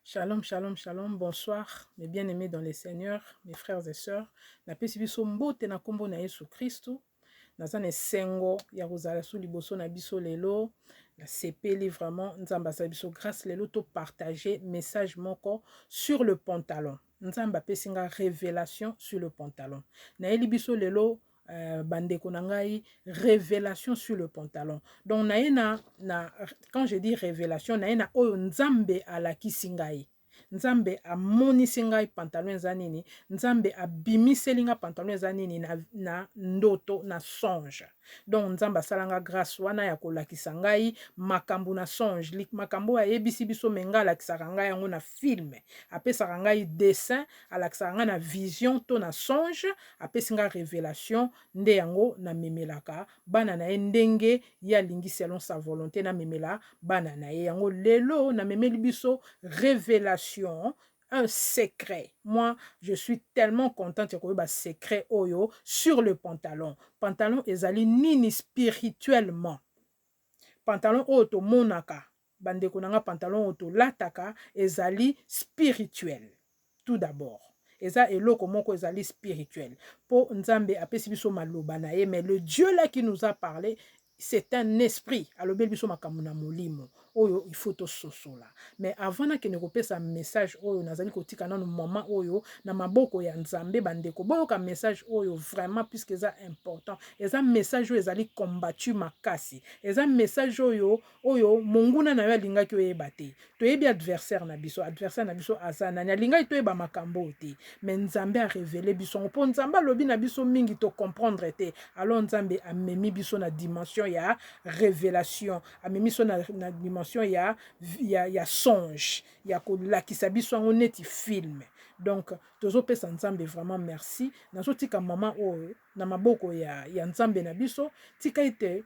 Shalom, shalom, shalom, bonsoir, mes bien-aimés dans les seigneurs, mes frères et sœurs. Na pesi biso mbote na kombo na Yesu Christu. Naza na esengo ya kozala su liboso na biso lelo. Na sepeli vraiment nzamba sa biso grâce lelo to partager message moko sur le pantalon. Nzamba pesi nga révélation sur le pantalon. Na eli biso lelo bandeko na ngai révélation sur le pantalon. Donc quand je dis révélation na oyo nzambe alakisi ngai. Nzambe amonisi ngai pantalon eza nini, nzambe abimiseli nga pantalon eza nini na ndoto na songe. Donc nzambe asalanga grâce wana ya kolakisa ngai makambo na songe, makambo ayebisi biso menga alakisaka ngai yango na film, apesaka ngai dessin, alakisaka ngai na vision to na songe, apesi ngai révélation nde yango na memelaka bana na ye ndenge ya lingi selon sa volonté na memela bana na ye yango lelo na memeli biso révélation, un secret. Moi, je suis tellement contente de koyeba secret oyo sur le pantalon. Pantalon ezali nini spirituellement. Pantalon oyo to monaka, bandeko nanga pantalon oyo to lataka ezali spirituel. Tout d'abord. Eza eloko moko ezali spirituel. Po nzambe apesi biso maloba na ye, mais le Dieu là qui nous a parlé, c'est un esprit. Alobeli biso makambo na molimo. Oyo il faut to sosola. Mais avant na kene kopesa message oyo nazali kotika nanu moment oyo na maboko ya nzambe bandeko boyoka message oyo vraiment puisque eza important. Eza message oyo ezali combattu makasi. Eza message oyo monguna na yo alingaki oyeba te. Toyebi adversaire na biso aza nani alingaki toyeba makambo te. Mais nzambe a révélé biso po nzambe alobi na biso mingi to comprendre te. Alors nzambe amemi biso na dimension ya révélation, amemi biso na dimension ya songe, ya kolakisa biso yango neti film. Donc tozopesa nzambe vraiment merci. Nazotika mama oyo na maboko ya nzambe na biso, tika ete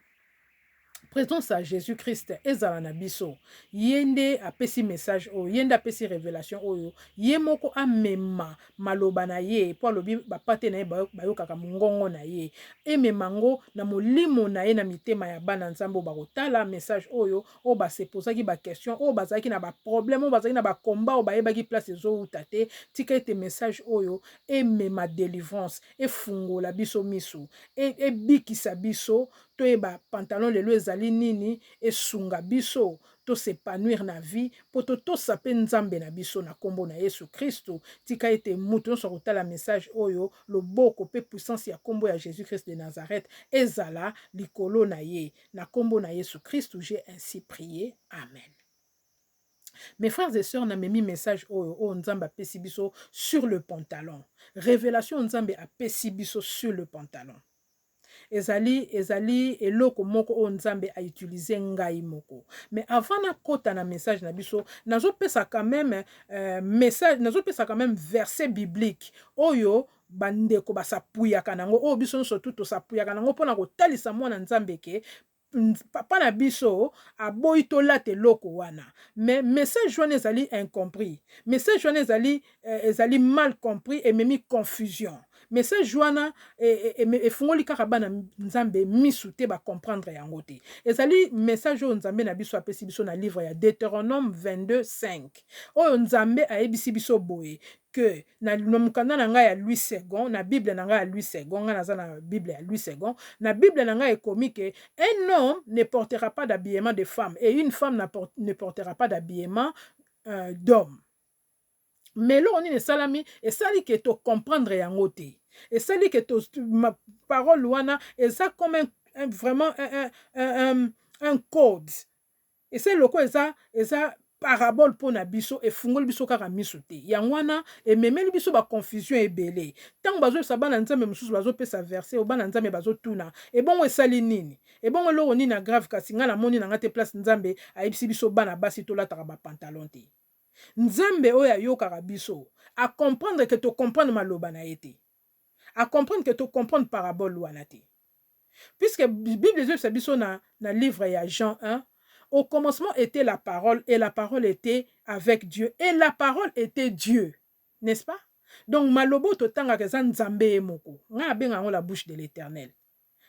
présence à Jésus-Christ ezala na biso. Yende apesi message oyo, yende apesi révélation oyo, ye moko amema maloba na ye, po alobi bapate na ye bayokaka mongongo na ye. Ememango na molimo na ye na mitema ya bana nzambe bakotala message oyo, o basepozaki ba question, o bazalaki na ba problème, o bazalaki na ba combat, o bayebaki place ezouta te. Tika ete message oyo emema délivrance, efungola biso miso, ebikisa biso. Toyeba pantalon lelo ezali nini, esunga biso to s'épanouir na vie, poto to sape nzambe na biso na kombo na Yesu Christu. Tika ete mutu nyonso akotala message oyo, loboko pe puissance ya kombo ya Jésus Christ de Nazareth ezala likolo na ye. Na kombo na Yesu Christu, j'ai ainsi prié. Amen. Mes frères et sœurs, na memi message oyo nzambe apesi biso sur le pantalon. Révélation nzambe apesi biso sur le pantalon. Ezali eloko moko o nzambe a utiliser ngai moko. Mais avant na kota na message na biso, nazopesa quand même message, nazopesa quand même verset biblique oyo bandeko basapuyaka nango, o biso surtout to sapuyaka nango pona kotalisa mwana nzambe ke papa na biso aboyi tolata eloko wana. Mais message wana ezali incompris, message wana ezali mal compris et memi confusion. Message wana efungoli kaka bana nzambe misu te ba comprendre yango te. Ezali message oyo nzambe na biso apesi biso na livre ya Deutéronome 22:5. Oyo nzambe ayebisi biso boye que na mukanda na ngai ya Louis II, na Bible na ngai ya Louis II, nga naza na Bible ya Louis II, na Bible na ngai ekomi que un homme ne portera pas d'habillement de femme et une femme ne portera pas d'habillement d'homme. Mais là, on est salami et ça dit que tu comprendre yango te. Et ça dit que ma parole wana et ça comme vraiment un code. Et c'est le quoi ça parabole pour na biso et fungol biso kaka misu te. Yango wana et memeli biso ba confusion ebele. Tant bazo sabana nzambe mususu bazo pesa verset obana nzambe bazo tuna. Et bon esali nini? Et bon lo oni na grave kasi nga na moni na ngate place nzambe ayibisi biso bana basi to lataka ba pantalon te. Nzambe oya yokaka biso a comprendre que tu comprendre maloba na ete, a comprendre que tu comprendre parabole wana te. Puisque Bible de biso na livre ya Jean 1, au commencement était la parole et la parole était avec Dieu et la parole était Dieu, n'est-ce pas? Donc malobo to tanga ke za nzambe moko nga benga ngo la bouche de l'Éternel.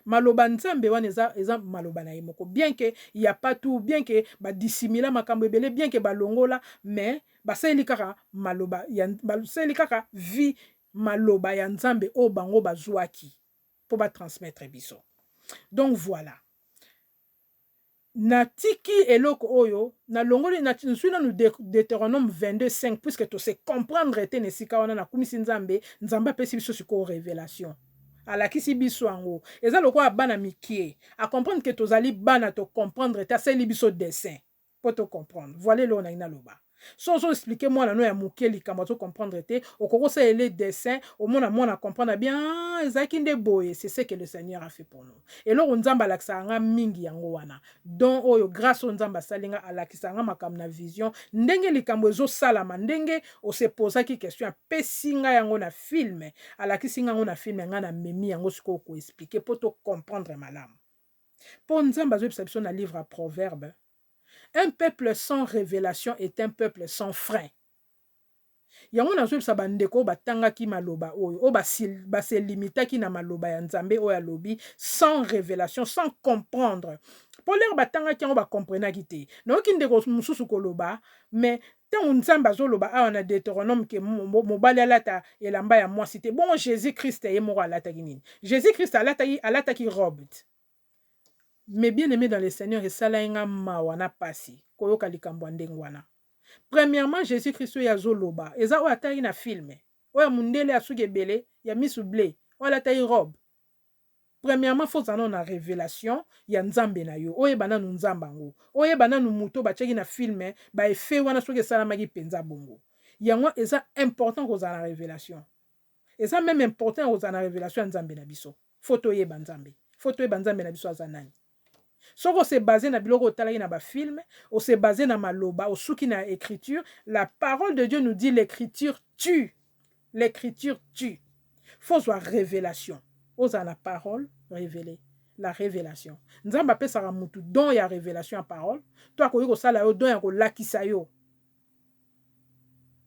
maloba nzambe wana eza maloba na ye moko, bien que il y a pas tout, bien que ba dissimula makambo ebele, bien que balongola, mais basali kaka maloba ya basali kaka vie maloba ya nzambe o bango bazwaki po ba transmettre biso. Donc voilà. Natiki eloko oyo na longoli na nsuna nu Deutéronome 22:5, puisque to se comprendre te nesika wana na kumisi nzambe apesi biso siko révélation. Alakisi biso yango eza lokola bana mikie a comprendre que tozali bana to comprendre te asali biso dessin po to comprendre. Voilà lo na ina loba. So expliquer moi na no ya mokie likambo to comprendre te okoko sa ele dessin au mona comprendre bien ezaki nde boye. C'est ce que le Seigneur a fait pour nous. Et lo nzamba alakisa nga mingi yango wana. Donc oyo grâce au nzamba salinga alakisa nga makam na vision ndenge likambo ezo salama ndenge o se posa ki question apesi nga yango na film alakisi nga yango na film nga na memi yango siko ko expliquer pour to comprendre malamu. Pour nzamba zo ebisa biso na livre à Proverbe. Un peuple sans révélation est un peuple sans frein. Yango na zo sa bandeko batanga ki maloba oyo o se limita ki na maloba ya nzambe oyo alobi sans révélation, sans comprendre. Pour leur batanga ki yango ba comprendre ki te. Na ki ndeko mususu koloba mais tant nzamba zo loba a na Deutéronome ke mobali alata elamba ya mwasi te. Bon Jésus Christ ye moko alata ki nini? Jésus Christ alata ki robe. Mais bien aimé dans le Seigneur, et salainga mawana pasi, koyoka likambo ndengwana. Premièrement, Jésus-Christ ya zoloba, eza o atari na film. Oya mundele asuke bele, ya misuble, o la taille robe. Premièrement, faut anon na révélation, ya nzambe na yo, oye bana nu nzamba ngo. Oye bana nu muto ba cheki na film, ba efe wana suke salama ki penza bongo. Yango eza important ko za na révélation. Eza même important ko za na révélation nzambe na biso. Photo ye banzambe. Photo ye banzambe na biso azanani. Soko se basé na biloko talaki na ba film, on se basé na maloba, au souki na écriture, la parole de Dieu nous dit l'écriture tue. L'écriture tue. Faut voir révélation. Oza la parole révélée, la révélation. Nzamba pe sara mutu don ya révélation en parole, toi ko yiko sala yo don ya ko lakisa yo.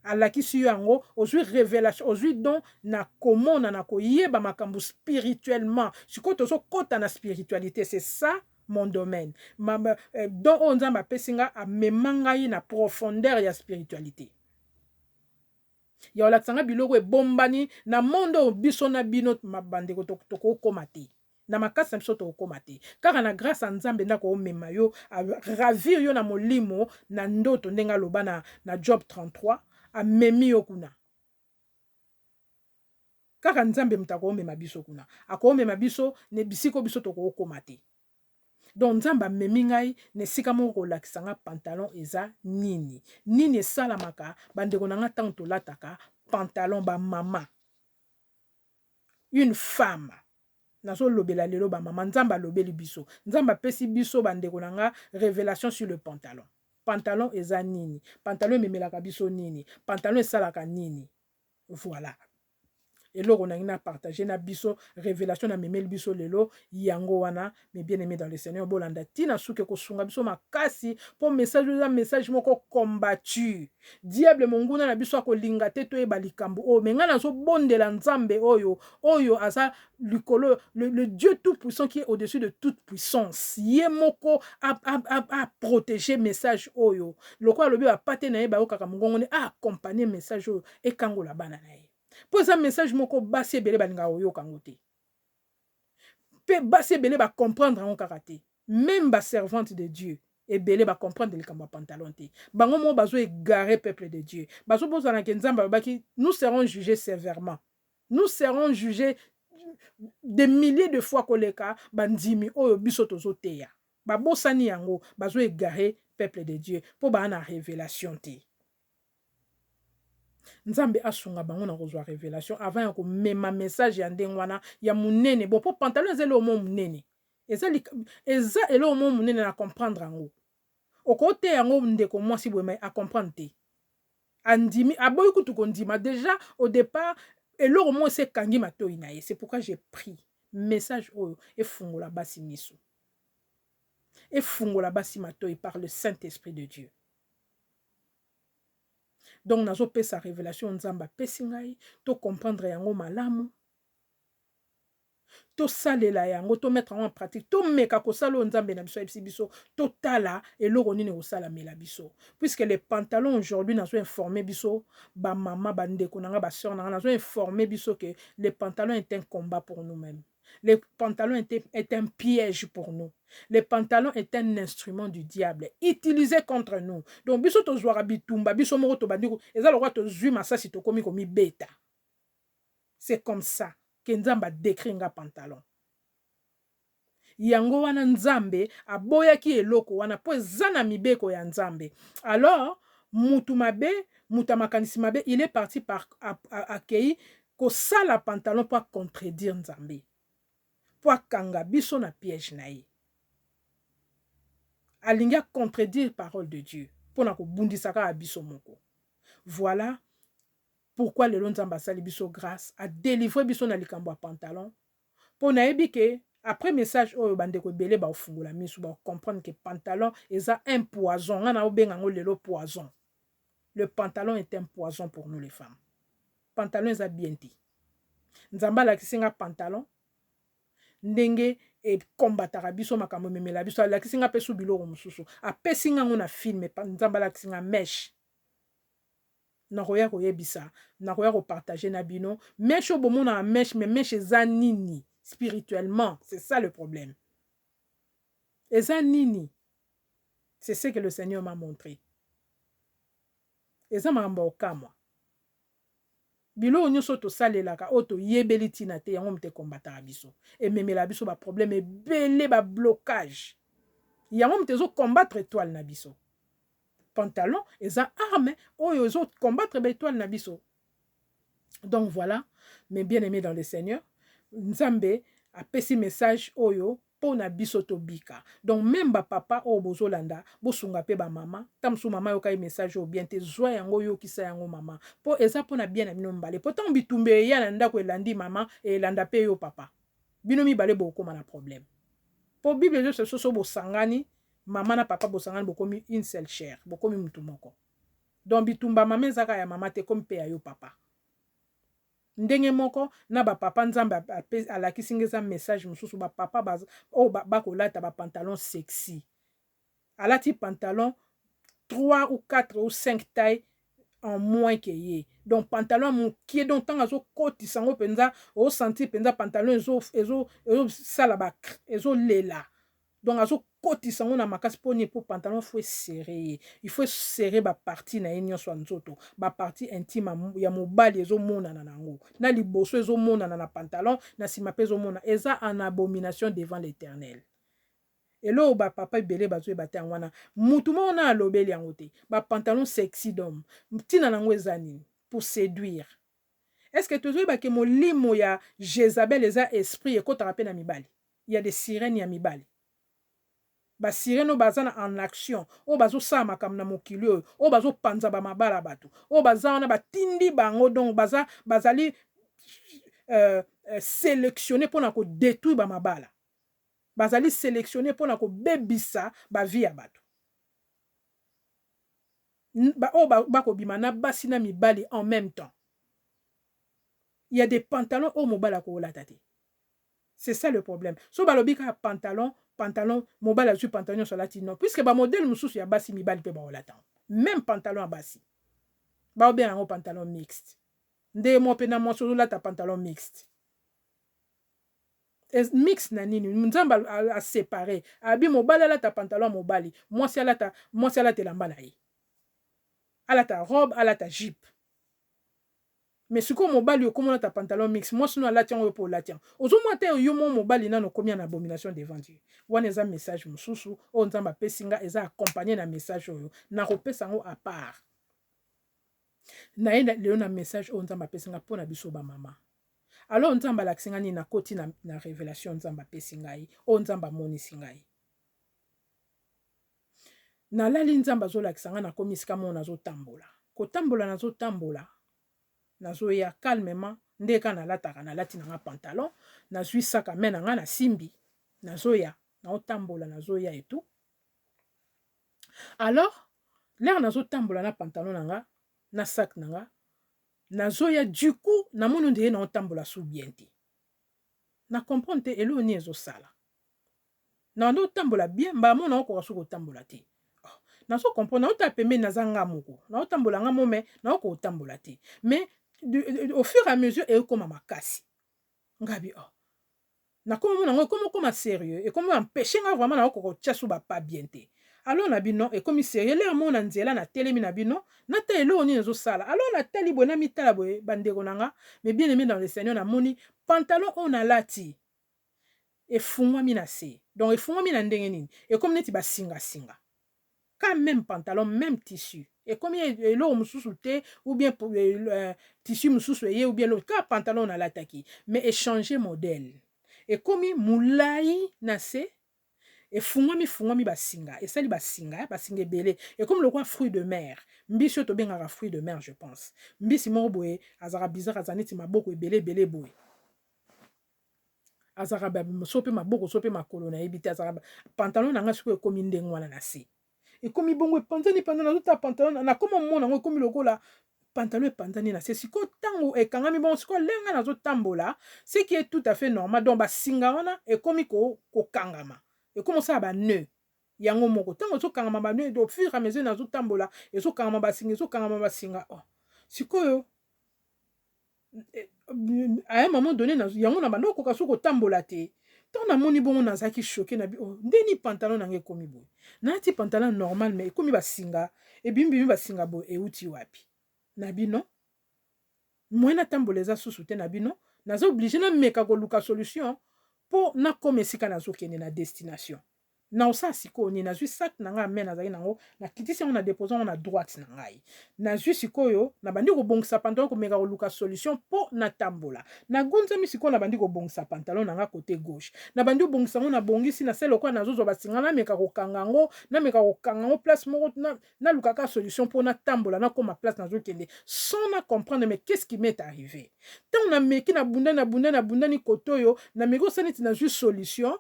Alakisi yo yango, ozui révélation, ozui don na komona na ko yeba makambo spirituellement. Siko tozo kota na spiritualité, c'est ça mon domaine. Donc on nzamba pesinga a memangai na profondeur ya spiritualité. Ya olaksanga biloko ebombani na mondo biso na bino mabande ko toko komate. Na makasa biso to komate. Car na grâce à nzambe ndako o mema yo a ravir yo na molimo na ndoto ndenga loba na Job 33 a memi yo kuna. Car nzambe mtako o mema biso kuna. Ako mema biso ne bisiko biso to komate. Donc nzamba memi ngai ne sika moko lakisanga pantalon eza nini. Nini esalamaka bandeko nanga tanto lataka pantalon ba mama. Une femme. Nazo lobela lelo ba mama nzamba lobeli biso. Nzamba pesi biso bandeko nanga révélation sur le pantalon. Pantalon eza nini. Pantalon memelaka biso nini. Pantalon esalaka nini. Voilà. Et là, on a une partagé na biso révélation na memel biso lelo yango wana mais bien aimé dans le Seigneur bolanda tina suke ko sunga biso makasi pour message moko combattu diable monguna na biso ko lingate to e balikambo o menga na so bondela nzambe oyo asa likolo le Dieu tout puissant qui est au-dessus de toute puissance ye moko a protéger message oyo lokwa lobi ba pate na ye ba okaka mongongo ne accompagner message oyo e kangola bana na ye. Pour un message moko basi ebele balinga oyo kangote. Pe basi ebele ba comprendre en karaté. Même ba servante de Dieu ebele ba comprendre le kamba pantalon te. Bango mo bazo égarer peuple de Dieu. Bazo boza na kenzamba baki nous serons jugés sévèrement. Nous serons jugés des milliers de fois koleka bandimi oyo biso tozo teya. Ba bosani yango bazo égarer peuple de Dieu pour ba na révélation te. Nzambe asunga bango na kozwa révélation avant ya ko mema message ya ndengwana ya munene bon po pantalon ezelo mo munene eza elo mo munene na comprendre yango okote yango ndeko mwasi boye a comprendre te andimi aboyi kutu kondima déjà au départ elo mo se kangi matoi na ye. C'est pourquoi j'ai pris message oyo e fungola basi miso e fungola basi matoi par le Saint-Esprit de Dieu. Donc nazo pesa révélation nzamba pesi ngai to comprendre yango malamu to salela yango to mettre en pratique to meka ko sala nzambe na biso ebisi biso to tala eloko nini ko sala mela biso puisque les pantalons aujourd'hui nazo informer biso ba maman ba ndeko nanga ba sœur nanga nazo informer biso que les pantalons est un combat pour nous-mêmes. Les pantalons est un piège pour nous. Les pantalons est un instrument du diable utilisé contre nous. Donc biso to zwara bitumba biso moko to bandiko eza lokwa to zui masasi to komi komi beta. C'est comme ça que nzamba décrit nga pantalon. Yango wana nzambe aboyaki eloko wana po eza na mibeko ya nzambe. Alors mutu mabe, muta makanisi mabe, il est parti par accueillir ko sala pantalon pour contredire nzambe. Pour kanga biso na piège na ye. Alingi a contredire parole de Dieu. Pour na ko bundisaka a biso moko. Voilà pourquoi le nzamba sali biso grâce a délivré biso na likambo a pantalon. Pour na ebi ke après message oyo bandeko belé ba ofungola misu ba comprendre que pantalon eza un poison. Ngana obenga ngo lelo poison. Le pantalon est un poison pour nous les femmes. Pantalon eza bien dit. Nzamba la kisinga pantalon ndenge e combattre biso makambo memela biso la kisinga pesu biloko mususu apesi ngango na film nzamba la kisinga mèche na koya koyebisa na koya ko partager na bino mèche bomona na mèche mais mèche eza nini spirituellement c'est ça le problème eza nini c'est ce que le Seigneur m'a montré eza makambo okamwa bilo nyonso to salelaka oto yebeli tina te yango mte combattre biso et memela biso ba problème ebele ba blocage yango mte zo combattre étoile na biso pantalon eza arme oyo zo combattre ba étoile na biso. Donc voilà mes bien-aimés dans le Seigneur nzambe a pesi message oyo po na biso to bika. Donc même ba papa o bozolanda bosunga pe ba mama tamsu mama yo kay message o bien te zwa yango yo kisa yango mama po eza po na bien na bino mbale pourtant bitumbe ya na ndako elandi mama e landa pe yo papa bino mi bale bokoma na problème po bible je so bosangani mama na papa bosangani bokomi une seule chair bokomi mutu moko donc bitumba mama ezaka ya mama te comme pe ya yo papa ndenge moko na ba papa nzambe alakisi ngeza message mususu ba papa ba kolata ba pantalon sexy alati pantalon 3 ou 4 ou 5 tailles en moins que ye donc pantalon mon qui est donc tant azo koti sango penza o senti penza pantalon ezo sala ba ezo lela donc azo koti sango na makasi poni pour pantalon faut serrer il faut serrer ba partie na yenyo so nzoto ba partie intime ya mobali ezo mona na nango na liboso ezo mona na pantalon na sima pe ezo mona eza en abomination devant l'Éternel. Et là, ba papa belé bazwe bate wana mutu mo na lobeli yango te ba pantalon sexy d'homme tina nango ezani pour séduire. Est-ce que tu ba ke molimo ya Jézabel eza esprit e kota rapena mibali il y a des sirènes ya mibali ba sirène bazana en action o bazo sa makam na mokili o bazo panza ba mabala bato o bazana batindi bango donc bazali sélectionner pour na ko détruire ba mabala bazali sélectionner pour na ko bebisa ba vie ya bato ba ko bima na basi na mibali en même temps. Il y a des pantalons au mobala ko latati. C'est ça le problème. So balobika pantalon mobile sur pantalon sur latino puisque ba modèle mususu ya basi mibali pe ba olata. Même pantalon à basi. Ba obe un pantalon mixte. Nde mo pe na mo so lata pantalon mixte. Mix na nini nzamba a séparé. Abi mobile lata pantalon mobali, moi si lata lamba na ye. Alata robe, alata jupe. Mais ce qu'on mobile yo comment ta pantalon mix moi sinon la tient pour la tient ozo mate yo mon mobile na no combien na abomination devant Dieu wana eza message mususu o nzamba pesinga eza accompagné na message oyo na kopesa ngo à part na enda le na message o nzamba pesinga pona biso ba mama alors nzamba la kisinga ni na koti na révélation nzamba pesinga yi o nzamba moni singa yi na lali nzamba zo la kisanga na komisika mo na zo tambola ko tambola na zo tambola nazoya calmement ndeka na lataka na lati na pantalon nazwi saka mena nga na simbi nazoya na otambola nazoya et tout alors l'air nazo tambola na pantalon nanga na sac nanga nazoya du coup na monu ndeye na otambola sou bien te na comprendre te elo ni ezosala na ndo tambola bien ba mona okoka soko tambola te na so comprendre na ota pembeni naza nga moko na otambola nga mo mais na oko tambola te mais au fur et à mesure ekoma makasi ngabi na komo mona ngo komo koma sérieux et komo empêcher nga vraiment na oko tia so ba pas bien te alors na bino et comme sérieux l'air mon na nzela na telemi na bino na ta elo ni ezosala alors na tali boye na mitala boye bandeko nanga mais bien aimé dans le Seigneur na moni pantalon on a lati efungwami na se donc efungwami na ndenge nini et comme neti ba singa singa quand même pantalon même tissu et comme elo mususu te ou bien tissu mususu ye ou bien l'autre quand pantalon na lataki mais échanger modèle et comme mulai na se efungwami basinga esali basinga ebele et comme le roi fruit de mer mbisi oyo tobengaka fruit de mer je pense mbisi moko boye azaka bizarre aza neti maboko ebele boye azaka so mpe maboko so mpe makolo nayebi te azaka pantalon na nga sikoyo ekomi ndenge wana na se ekomi bongo epanzani nazota pantalon nakoma mona yango ekomi lokola pantalon epanzani na se sikoyo ntango ekangami bongo sikoyo lenga nazotambola ce qui est tout à fait normal donc basinga wana ekomi kokangama ekomi osala baneu yango moko ntango ezokangama baneu au fur et à mesure nazotambola ezokangama basinga sikoyo à un moment donné yango na bando okoka so kotambola te ntango namoni bongo nazalaki choqué na ndeni pantalon nanga ekomi boye nati pantalon normal mais ekomi basinga ebimibimi basinga boye euti wapi na bino moi natambola eza susu te na bino naza oblige nameka koluka solution mpo nakoma esika nazokende na destination na osala sikoyo nini nazwi sac na ngai ame nazalaki nango nakitisi yango na dépose yango na droite na ngai nazwi sikoyo nabandi kobongisa pantalon komeka koluka solution mpo natambola nagunzami sikoyo nabandi kobongisa pantalon na ngai côté gauche nabandi kobongisa yango nabongisi na se lokola nazozwa basinga nameka kokanga yango place moko nalukaka solution mpo natambola nakoma place nazokende sans na comprendre mais qu'est-ce qui m'est arrivé ntango nameki nabundani kote oyo nameki osala neti nazwi solution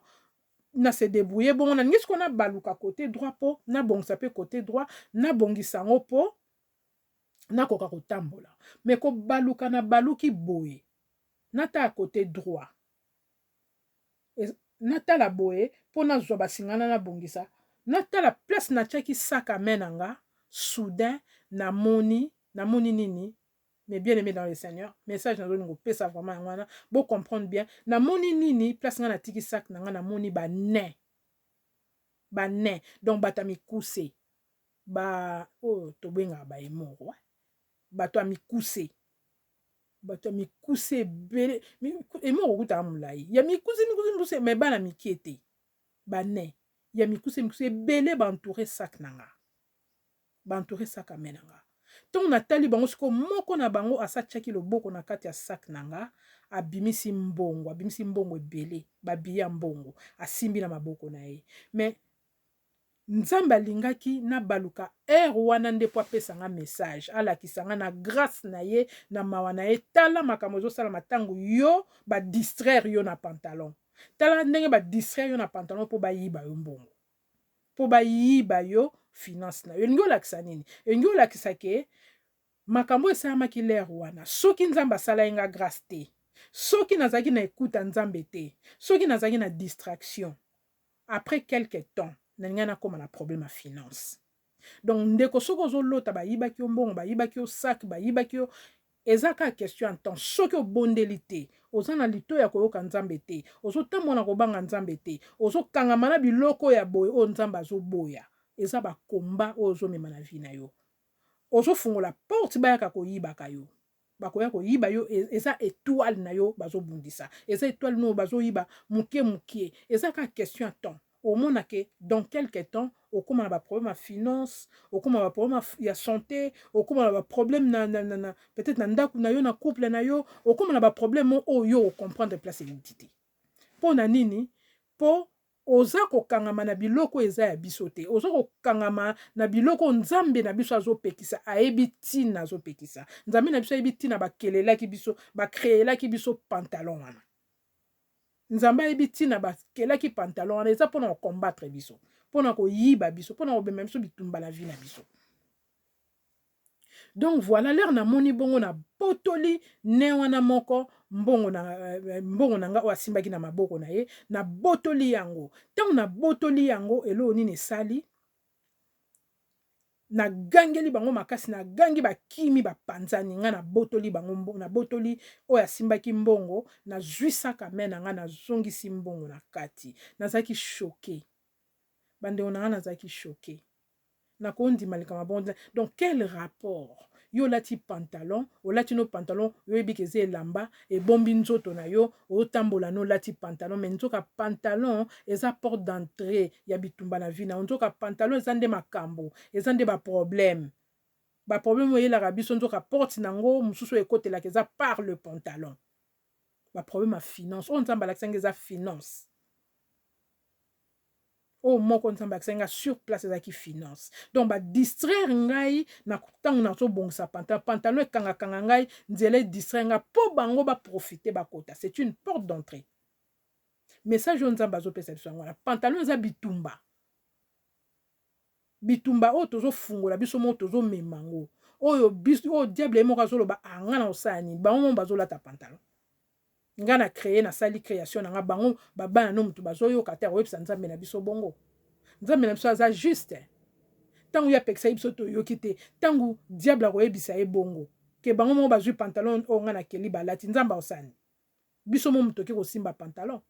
na se débrouiller bon na ngi na baluka côté droit po na bongisa pe côté droit na bongisa yango po na koka kotambola mais ko baluka na baluki boye nata côté droit nata la boye po na zwa basingana na bongisa nata la place na tiaki saka menanga soudain namoni nini mais bien aimé dans le Seigneur message na zoni kopesa vraiment ngana bo comprendre bien na moni nini place ngana tiki sac na ngana moni ba ne donc batami kuse ba tobenga ba emoro bato amikuse bele emoro kuta mulai ya mikuse mais bana mikiete ba ne ya mikuse bele ba entourer sac nanga ba entourer sac amenanga donc natali bango siko moko na bango asatiaki loboko na kati ya sac nanga abimisi mbongo ebele babiya mbongo asimbi na maboko na ye mais nzambe alingaki na baluka wana nde po apesanga message alakisanga na grâce na ye na mawa na ye tala makambo ezosala matango yo badistraire yo na pantalon tala ndenge badistraire yo na pantalon po bayiba yo mbongo po bayiba yo finance na yo elingi olakisa nini elingi olakisa ke makambo esalamaki lere wana soki nzambe asala yenga grâce te soki nazalaki na ekuta nzambe te soki nazalaki na distraction après quelque temps nalinga nakoma na problème ya finance donc ndeko soki ozolota bayibaki yo mbongo bayibaki yo sac bayibaki yo eza kaka question ya temps soki obondeli te oza na lito ya koyoka nzambe te ozotambola kobanga nzambe te ozokangama na biloko ya boye oyo nzambe azoboya eza bakomba oyo ozomema na vi na yo ozofungola porte bayaka koyibaka yo bakoya koyiba yo eza étoile na yo bazobundisa eza étoile no bazoyiba muke eza kaka question ya temps omona ke dans quelque temps okoma na ba problème ya finance okoma na ba problème ya santé okoma na ba problème na peut-être na ndaku na yo na couple na yo okoma na ba problème oyo comprendre place identité po na nini po oza kokangama na biloko eza ya biso te oza kokangama na biloko nzambe na biso azopekisa ayebi ntina azopekisa nzambe na biso ayebi ntina bakelelaki biso bakreelaki biso pantalon wana nzambe ayebi ntina bakelaki pantalon wana eza mpona kokombattre biso mpona koyiba biso mpona kobema biso bitumba na vi na biso donc voilà lere namoni bongo na botoli ne wana moko mbongo na nga o asimbaki na maboko na ye na botoli yango ntango na botoli yango eloko nini esali na gangeli bango makasi na gangi bakimi bapanzani nga na botoli bango na botoli oyo asimbaki mbongo na zwisaka me na nga nazongisi mbongo na kati nazalaki choqué bandeko na nga nazalaki choqué nakondima likama bonza donc quel rapport yo lati pantalon olati no pantalon yo ebiki eza elamba ebombi nzoto na yo otambola no lati pantalon mais nzoka pantalon eza porte d'entrée ya bitumba na vie na nzoka pantalon eza nde makambo eza nde baproblème oyelaka biso nzoka porte nango mosusu ekotelaka eza par le pantalon baproblème ya finance oyo nzambe alakisanga eza finance o moko nzambe akisenga sur place ezaki finance donc distraire ngai na ntango nazobongisa pantalon ekangakanga ngai nzela distraire nga mpo bango baprofite bakota c'est une porte d'entrée message oyo nzambe azopesa biso yango wana pantalon eza bitumba oyo tozofungola biso moko tozomema ngo oyo diable ye moko azoloba anga na osala nini bango moko bazolata pantalon nga na créer na sali création nanga bango babana no mutu bazoyoka te oyebisa nzambe na biso bongo nzambe na biso aza juste tango ya pekisa biso toyoki te tango diable akoyebisa ye bongo ke bango mo bazwi pantalon o nga na keli balati nzambe osani biso mo mutu ke kosimba pantalon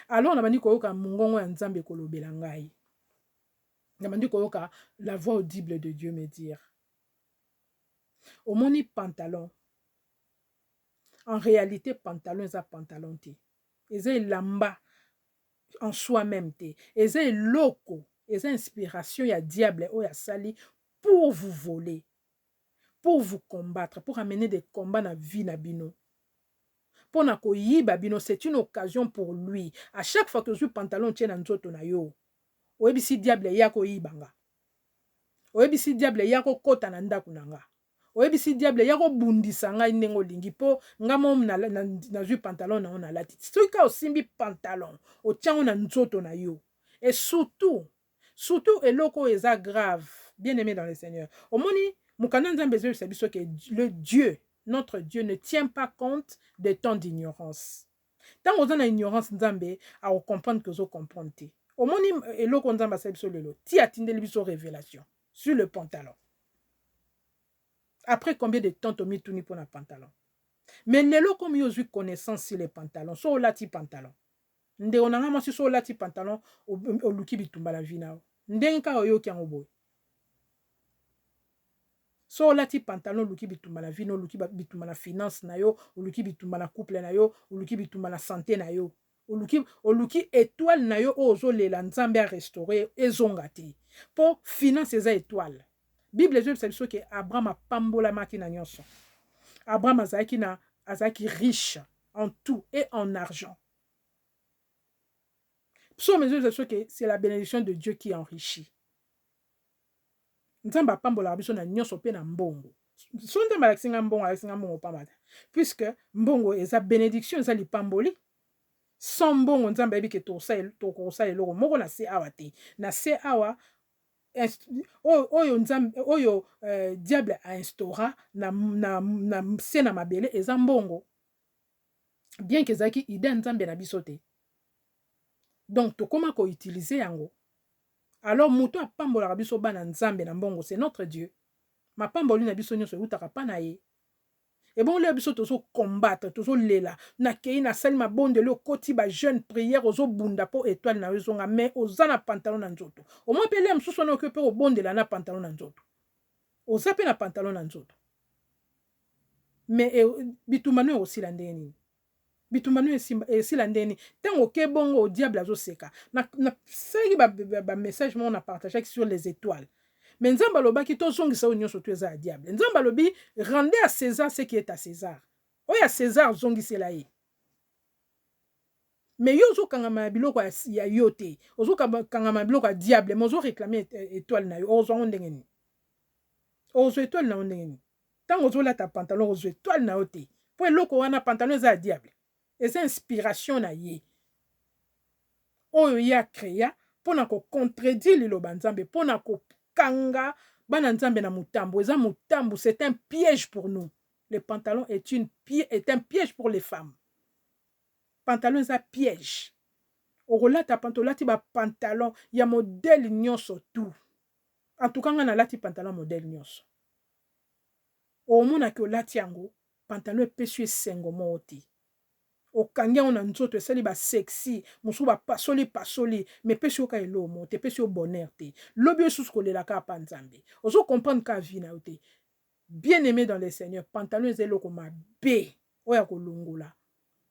alors na bandi koyoka mongongo ya nzambe kolobela ngai na bandi koyoka la voix audible de Dieu me dire omoni pantalon. En réalité, pantalon eza pantalon te. Eza elamba en soi-même te. Eza eloko, eza inspiration ya diable o ya sali pour vous voler, pour vous combattre, pour amener des combats na vie na bino. Pour na koyiba bino, c'est une occasion pour lui. À chaque fois que je pantalon tient na nzoto na yo, oyebisi diable ya koyibanga. Oyebisi diable ya ko kota na ndako na nga. Oyebisi diable ya kobundisa ngai ndenge olingi mpo nga mom nazwi pantalon na ona lati soki ka osimbi pantalon otiango na nzoto na yo et surtout eloko eza grave bien aimé dans le Seigneur omoni mukanda nzambe ezobisa biso ke le Dieu notre Dieu ne tient pas compte de temps d'ignorance ntango oza na ignorance nzambe akokomprendre ke ozocomprendre te omoni eloko nzambe asala biso lelo ti atindeli biso révélation sur le pantalon. Après combien de temps tu mis tout pour un pantalon? Mais lelo comme yo eu connaissance sur les pantalons, so lati pantalon. Nde onanga masi so lati pantalon o luki bitumba la vie na. Ndenka oyo ki ango boy. So lati pantalon luki bitumba la vie no luki bitumba la finance na yo, o luki bitumba la couple na yo, o luki bitumba la santé na yo. O luki étoile na yo ozo lela nzambe a restaurer ezongati. Po finance eza étoile. Bible ezobisa biso ke Abraham apambolamaki na nyonso. Abraham azalaki riche en tout et en argent. Psaume ezobisa biso ke c'est la bénédiction de Dieu qui enrichit. Nzambe apambolaka biso na nyonso pe na mbongo. So nzambe alakisinga mbongo pambata. Puisque mbongo eza bénédiction eza lipamboli. Sans mbongo nzambe ayebi ke tokosala eloko moko na se awa te. Na se awa oyo diable a instaura na se na mabele eza mbongo bien que ezaki idée nzambe na biso te donc tokoma ko utiliser yango alors muto apambolaka biso bana nzambe na mbongo c'est notre Dieu mapamboli na biso nyonso eutaka pa na ye et bon le biso tozo combattre tozo lela na kei na sali mabonde le koti ba jeune prière ozo bunda po étoile na zonga mais ozana pantalon na nzoto au moins pele msusu na occupé o bonde la na pantalon na nzoto ozape na pantalon na nzoto mais bitumano aussi la ndeni bitumano esi la ndeni tango ke bongo au diable azo seka na seki ba message mo na partager sur les étoiles. Mais nzambe alobaki tozongisa oyo nyonso to eza ya diable. Nzambe alobi rendez à César ce qui est à César. Oyo ya César zongisela ye. Mais yo ozokangama biloko ya yo te. Ozokangama biloko ya diable. Mais ozo réclamer étoile na yo. Ozo ndenge ni. Ozo étoile na ndenge ni. Tango ozolata pantalon ozo étoile na yo te. Po eloko wana pantalon eza ya diable. Eza inspiration na ye. Oyo ya créa pona ko contredire liloba nzambe pona ko kanga bana nzambe na mutambo eza mutambo c'est un piège pour nous Le pantalon est un piège pour les femmes. Pantalon est un piège. Orolata pantolati ba pantalon ya modèle nyonso tout. En tout cas, on a lati pantalon modèle nyonso. Au mona ke olati yango, pantalon epesi esengo moti. Okangia ona nzoto esali ba sexy, musu ba pasoli, mais pesi oka elo mo, te pesi o bonheur te. Lobi osusu kolela ka pa nzambe. Ozo comprendre ka vie na te. Bien aimé dans le Seigneur, pantalon ezelo ko mabe, oya kolongola.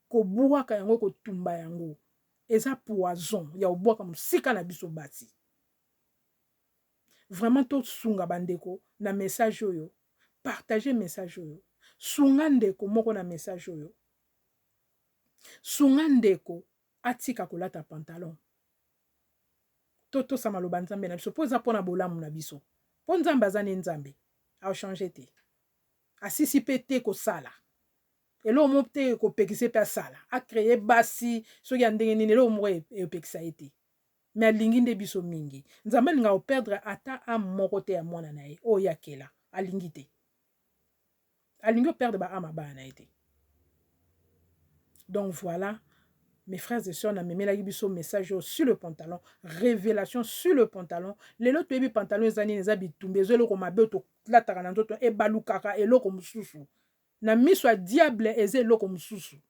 Ko buaka yango ko tumba yango. Eza poison, ya obuaka musika na biso basi. Vraiment to sunga bandeko na message oyo. Partagez message oyo. Sunga ndeko moko na message oyo. Sunga ndeko atika kolata pantalon. Toto sa maloba nzambe na biso. Po eza pona bolamu na biso. Po nzambe azane nzambe. A changer te. Asisi pe te ko sala. Elo mo te ko pekise pe sala. A créer basi. Soki ya ndenge nini elo mo e pekisa ete. Mais alingi nde biso mingi. Nzambe nga o perdre ata a moko te ya mwana na ye. O yakela. Alingi te. Alingi o perdre ba ama ba na ete. Donc voilà, mes frères et sœurs, on a mis la biso message sur le pantalon, révélation sur le pantalon. Les autres baby pantalon les années les habits tombés, les autres ma beto la tarananto e balukaka e loko mususu. Na miswa diable eze loko mususu.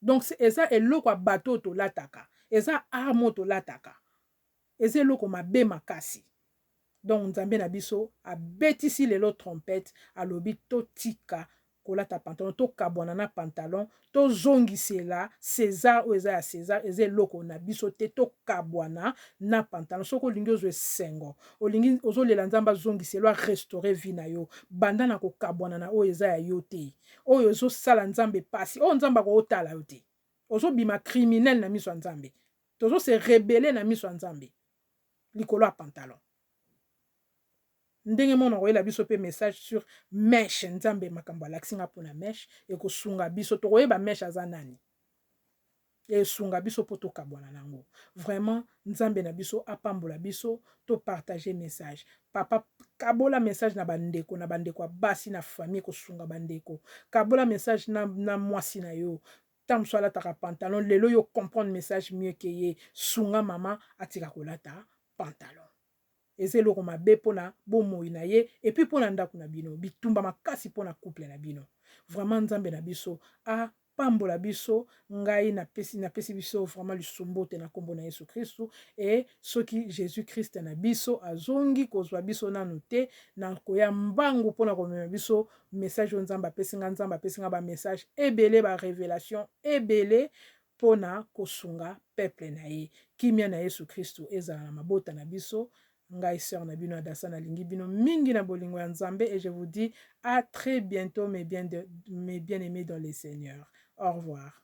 Donc c'est ça et loko bateau to lataka. Eza armo to lataka. Eze loko mabe makasi. Donc nzambe na biso a betisi lelo trompette a lobi to tika kolata pantalon to kabwana na pantalon to zongisela César o eza ya César eze loko na biso te to kabwana na pantalon soko olingi ozwe sengo olingi ozolela nzamba zongisela restaurer vie na yo banda na ko kabwana na o eza ya yo te oyo ozosala nzambe pasi o nzamba ko otala yo te ozobima criminel na miso ya nzambe tozo se rebeller na miso ya nzambe likolo ya pantalon. Ndenge mona koyela biso pe message sur mèche nzambe makambo alaksinga pona mèche e ko sunga biso to koyeba mèche aza nani e sunga biso po to kabwana nango vraiment nzambe na biso apambola biso to partager message papa kabola message na bandeko basi na famille ko sunga bandeko kabola message na mwasi na yo tam so alataka pantalon lelo yo comprendre message mieux que ye sunga mama atika kolata pantalon. Eze loko mabe pona bomoi na ye et puis pona ndako na bino bitumba makasi pona couple na bino vraiment nzambe na biso a pambola biso ngai na pesi biso vraiment lusumbu te na kombo na Yesu Kristu et soki Jésus Christ na biso azongi kozwa biso nanu te na koya mbangu pona komema biso message o nzambe apesi nga ba message ebele ba révélation ebele pona kosunga peuple na ye kimia na Yesu Kristu ezala na mabota na biso. Ngai sœur na bino adasa na lingi bino mingi na bolingo ya nzambe et je vous dis à très bientôt mes bien-aimés dans les Seigneurs. Au revoir.